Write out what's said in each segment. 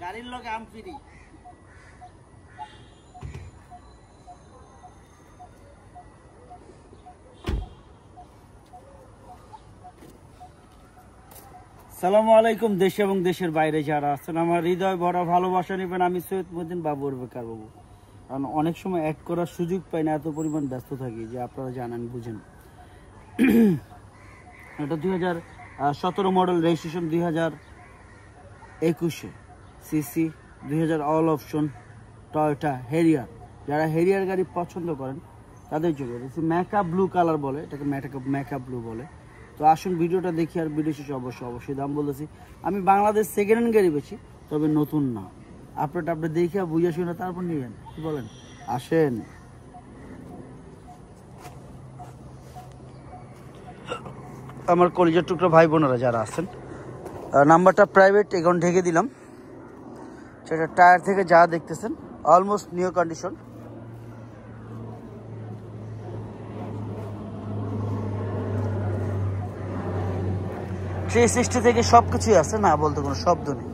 গাড়ির লগে আম ফ্রি। সালামু আলাইকুম দেশ এবং দেশের বাইরে যারা আছেন, আমার হৃদয় ভরা ভালোবাসা নেবেন। আমি সৈয়দ মুদ্দিন বাবুর বেকার বাবু। কারণ অনেক সময় অ্যাড করার সুযোগ পাই না, এত পরিমাণ ব্যস্ত থাকি যে আপনারা জানেন বুঝেন। এটা 2017 model, registration 2021 CC, 2000 all option Toyota Harrier. যারা হেরিয়ার গাড়ি পছন্দ করেন তাদের জন্য মেকা ব্লু কালার বলে, এটাকে মেকা ব্লু বলে। তো আসুন ভিডিওটা দেখি, আর ভিডিও শেষে অবশ্যই দাম বলতেছি। আমি বাংলাদেশ সেকেন্ড হ্যান্ড গাড়ি বেছি, তবে নতুন না। আপনি দেখে বুঝে শুনে তারপর নিবেন, কি বলেন? আসেন। আমার কলেজের টুকরো ভাই বোনেরা যারা আছেন, নাম্বারটা প্রাইভেট এখন ঢেকে দিলাম। সেটা টায়ার থেকে যা দেখতেছেন অলমোস্ট নিউ কন্ডিশন। সৃষ্টি থেকে সব কিছুই আছে, না বলতে কোনো শব্দ নেই।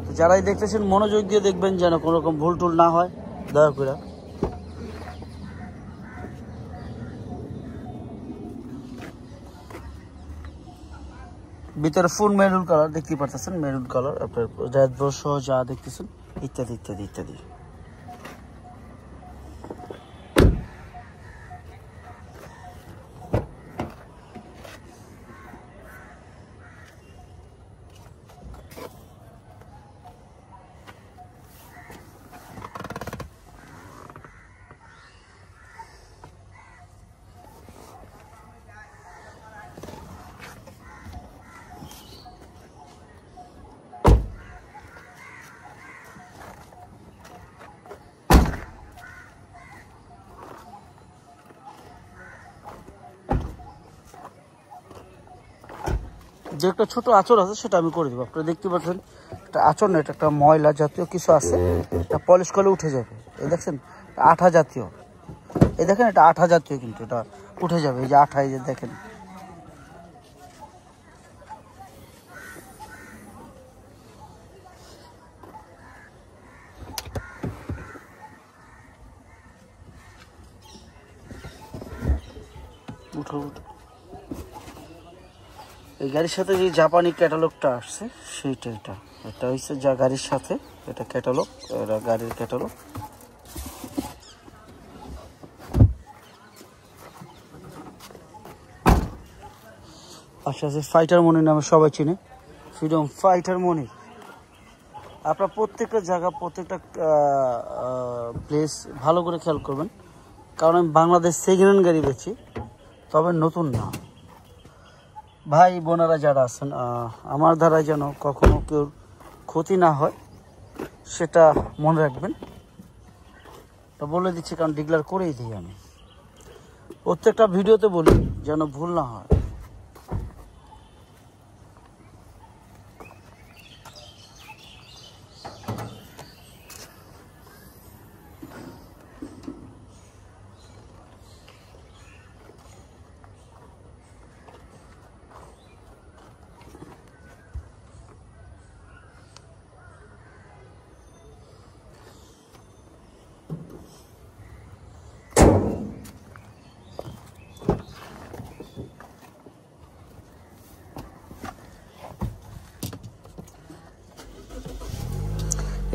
তো যারাই দেখতেছেন মনোযোগ দিয়ে দেখবেন যেন কোনো রকম ভুল টুল না হয়, দয়া করে। ভিতরে ফুল মেরুন কালার দেখতে পারতেছেন, মেরুন কালার, আপনার রেড ব্রোশ সহ যা দেখতেছেন ইত্যাদি ইত্যাদি ইত্যাদি। যে একটা ছোট আঁচড় আছে সেটা আমি করে দেবো। আপনারা দেখতে পাচ্ছেন একটা আঁচড় না, এটা একটা ময়লা জাতীয় কিছু আছে, এটা পলিশ করলে উঠে যাবে। এই দেখছেন আঠা জাতীয়, এই দেখেন এটা আঠা জাতীয়, কিন্তু এটা উঠে যাবে। এই যে আঠা, এই যে দেখেন। উঠো উঠো। এই গাড়ির সাথে যে জাপানি ক্যাটালগটা আসছে সেইটা, এটা হচ্ছে যা গাড়ির সাথে, এটা ক্যাটালগ, এটা গাড়ির ক্যাটালগ। আচ্ছা, ফাইটার মনি নামে সবাই চিনে, ফ্রিডম ফাইটার মনি। আপনার প্রত্যেকটা জায়গা, প্রত্যেকটা প্লেস ভালো করে খেয়াল করবেন, কারণ আমি বাংলাদেশ সেকেন্ড হ্যান্ড গাড়ি বেচি, তবে নতুন না। ভাই বোনেরা যারা আছেন, আমার দ্বারা যেন কখনো কেউ ক্ষতি না হয় সেটা মনে রাখবেন। তো বলে দিচ্ছি, কারণ ডিক্লেয়ার করেই দিই আমি, প্রত্যেকটা ভিডিওতে বলি যেন ভুল না হয়।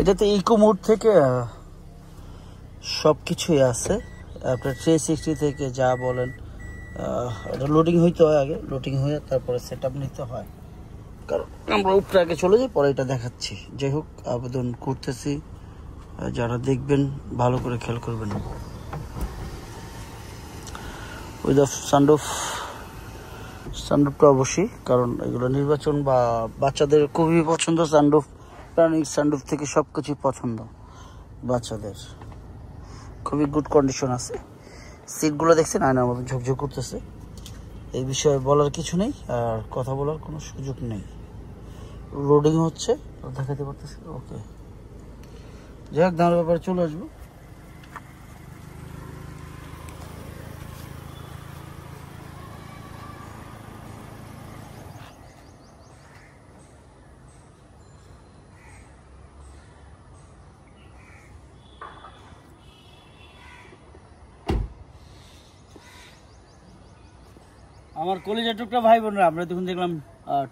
এটাতে ইকো মোড থেকে সব কিছুই আছে, আপনার 360 থেকে যা বলেন। এটা লোডিং হইতে হয়, আগে লোডিং হয়ে তারপরে সেট আপ নিতে হয়, কারণ আমরা উপরে আগে চলে যাই, পরে এটা দেখাচ্ছি। যাই হোক, আবেদন করতেছি, যারা দেখবেন ভালো করে খেয়াল করবেন। উইথ সানরুফটা অবশ্যই, কারণ এগুলো নির্বাচন বা বাচ্চাদের খুবই পছন্দ। সানরুফ, প্রাণিক সানরুফ থেকে সব কিছুই পছন্দ বাচ্চাদের। খুবই গুড কন্ডিশন আছে। সিটগুলো দেখছেন আয়নার মতো ঝকঝক করতেছে। এই বিষয়ে বলার কিছু নেই, আর কথা বলার কোনো সুযোগ নেই। লোডিং হচ্ছে, দেখাতে পারতেছি। ওকে, যাই হোক, দামের ব্যাপারে চলে আসবো। আমার কলেজের টুকরা ভাই বোনরা, আমরা তখন দেখলাম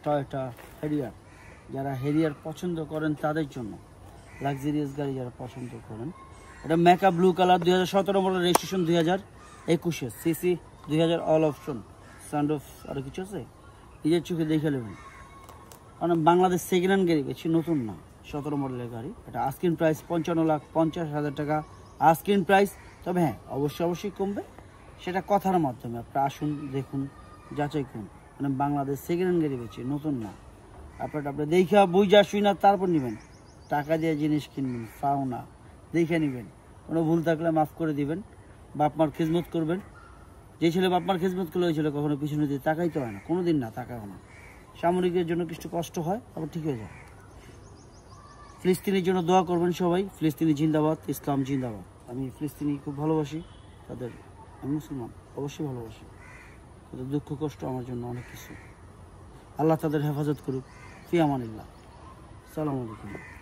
টয়োটা হেরিয়ার, যারা হেরিয়ার পছন্দ করেন তাদের জন্য, লাক্সারিয়াস গাড়ি যারা পছন্দ করেন, এটা মেকা blue colour, 2017 model, registration 2021, CC 2000, all option, sound of, আরও কিছু আছে, নিজের চোখে দেখে নেবেন। কারণ বাংলাদেশ সেকেন্ড হ্যান্ড গাড়ি বেশি, নতুন না, 17 মডেলের গাড়ি। এটা আস্কিং প্রাইস 55,50,000 টাকা আস্কিং প্রাইস। তবে হ্যাঁ, অবশ্যই কমবে, সেটা কথার মাধ্যমে। আপনারা আসুন, দেখুন, যাচাই করুন। মানে বাংলাদেশ সেকেন্ড হ্যান্ড গাড়ি বেশি, নতুন না। আপনারা দেখা বুঝা শুই না তারপর নেবেন, টাকা দিয়ে জিনিস কিনবেন, ফাও না, দেখে নেবেন। কোনো ভুল থাকলে মাফ করে দিবেন, বাপ মার খিদমত করবেন। যে ছেলে বাপ মার খিদমত করলে ওই ছেলে কখনো পিছনে দিয়ে তাকাইতে হয় না, কোনো দিন না তাকায় না। সামরিকের জন্য কিছু কষ্ট হয়, আবার ঠিক হয়ে যায়। ফিলিস্তিনের জন্য দোয়া করবেন সবাই। ফিলিস্তিনি জিন্দাবাদ, ইসলাম জিন্দাবাদ। আমি ফিলিস্তিনি খুব ভালোবাসি তাদের, আমি মুসলমান, অবশ্যই ভালোবাসি তাদের। দুঃখ কষ্ট আমার জন্য অনেক কিছু। আল্লাহ তাদের হেফাজত করুক। ফি আমানিল্লাহ। আসসালামু আলাইকুম।